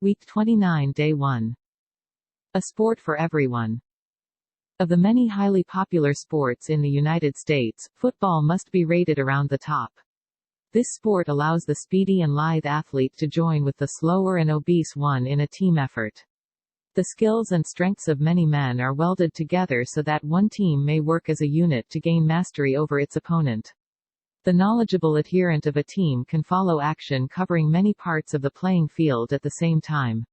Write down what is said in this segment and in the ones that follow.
Week 29, Day 1. A sport for everyone. Of the many highly popular sports in the United States, football must be rated around the top. This sport allows the speedy and lithe athlete to join with the slower and obese one in a team effort. The skills and strengths of many men are welded together so that one team may work as a unit to gain mastery over its opponent. The knowledgeable adherent of a team can follow action covering many parts of the playing field at the same time.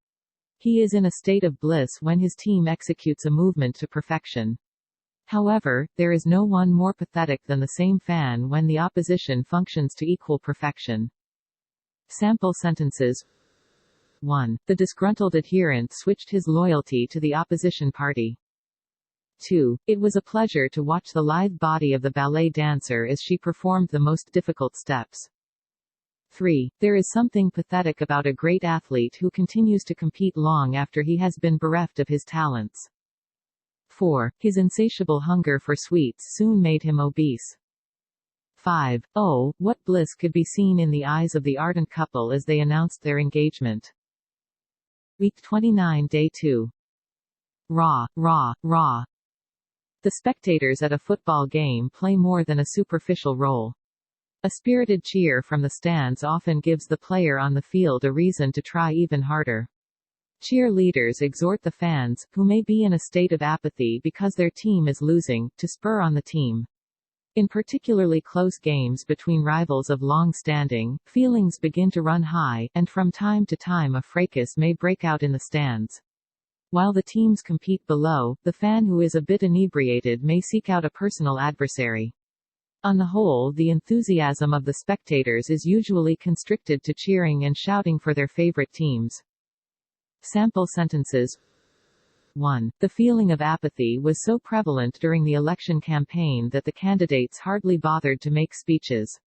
He is in a state of bliss when his team executes a movement to perfection. However, there is no one more pathetic than the same fan when the opposition functions to equal perfection. Sample sentences. 1. The disgruntled adherent switched his loyalty to the opposition party. 2. It was a pleasure to watch the lithe body of the ballet dancer as she performed the most difficult steps. 3. There is something pathetic about a great athlete who continues to compete long after he has been bereft of his talents. 4. His insatiable hunger for sweets soon made him obese. 5. Oh, what bliss could be seen in the eyes of the ardent couple as they announced their engagement. Week 29, Day 2. Raw, raw, raw. The spectators at a football game play more than a superficial role. A spirited cheer from the stands often gives the player on the field a reason to try even harder. Cheerleaders exhort the fans, who may be in a state of apathy because their team is losing, to spur on the team. In particularly close games between rivals of long standing, feelings begin to run high, and from time to time a fracas may break out in the stands. While the teams compete below, the fan who is a bit inebriated may seek out a personal adversary. On the whole, the enthusiasm of the spectators is usually constricted to cheering and shouting for their favorite teams. Sample sentences. 1. The feeling of apathy was so prevalent during the election campaign that the candidates hardly bothered to make speeches.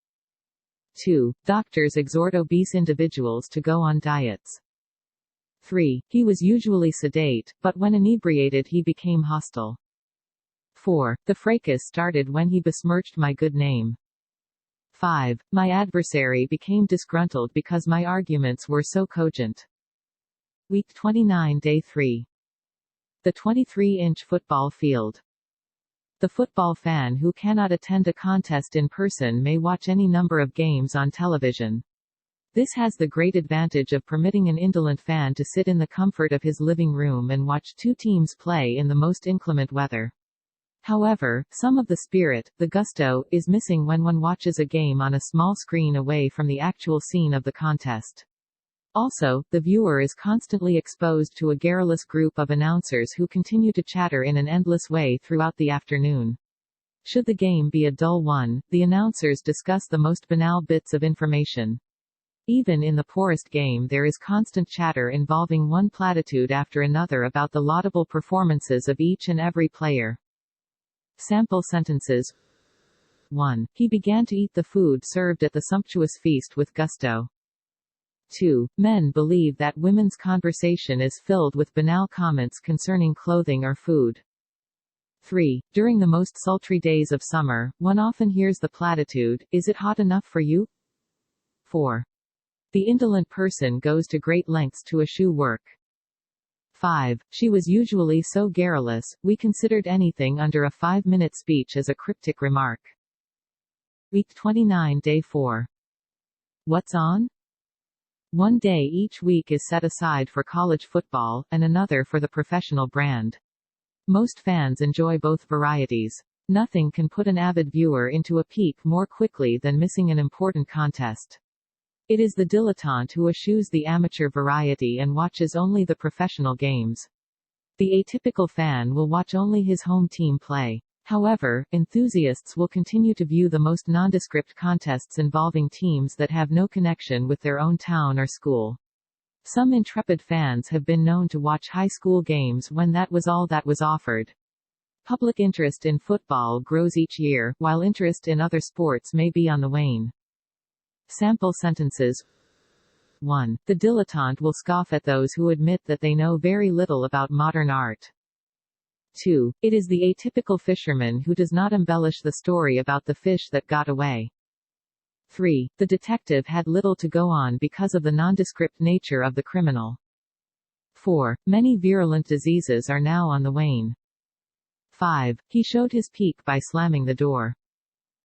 2. Doctors exhort obese individuals to go on diets. 3. He was usually sedate, but when inebriated he became hostile. 4. The fracas started when he besmirched my good name. 5. My adversary became disgruntled because my arguments were so cogent. Week 29, Day 3. The 23-inch football field. The football fan who cannot attend a contest in person may watch any number of games on television. This has the great advantage of permitting an indolent fan to sit in the comfort of his living room and watch two teams play in the most inclement weather. However, some of the spirit, the gusto, is missing when one watches a game on a small screen away from the actual scene of the contest. Also, the viewer is constantly exposed to a garrulous group of announcers who continue to chatter in an endless way throughout the afternoon. Should the game be a dull one, the announcers discuss the most banal bits of information. Even in the poorest game there is constant chatter involving one platitude after another about the laudable performances of each and every player. Sample sentences. 1. He began to eat the food served at the sumptuous feast with gusto. 2. Men believe that women's conversation is filled with banal comments concerning clothing or food. 3. During the most sultry days of summer, one often hears the platitude, "Is it hot enough for you?" 4. The indolent person goes to great lengths to eschew work. 5. She was usually so garrulous, we considered anything under a 5-minute speech as a cryptic remark. Week 29, Day 4. What's on? One day each week is set aside for college football, and another for the professional brand. Most fans enjoy both varieties. Nothing can put an avid viewer into a peak more quickly than missing an important contest. It is the dilettante who eschews the amateur variety and watches only the professional games. The atypical fan will watch only his home team play. However, enthusiasts will continue to view the most nondescript contests involving teams that have no connection with their own town or school. Some intrepid fans have been known to watch high school games when that was all that was offered. Public interest in football grows each year, while interest in other sports may be on the wane. Sample sentences. 1. The dilettante will scoff at those who admit that they know very little about modern art. 2. It is the atypical fisherman who does not embellish the story about the fish that got away. 3. The detective had little to go on because of the nondescript nature of the criminal. 4. Many virulent diseases are now on the wane. 5. He showed his peak by slamming the door.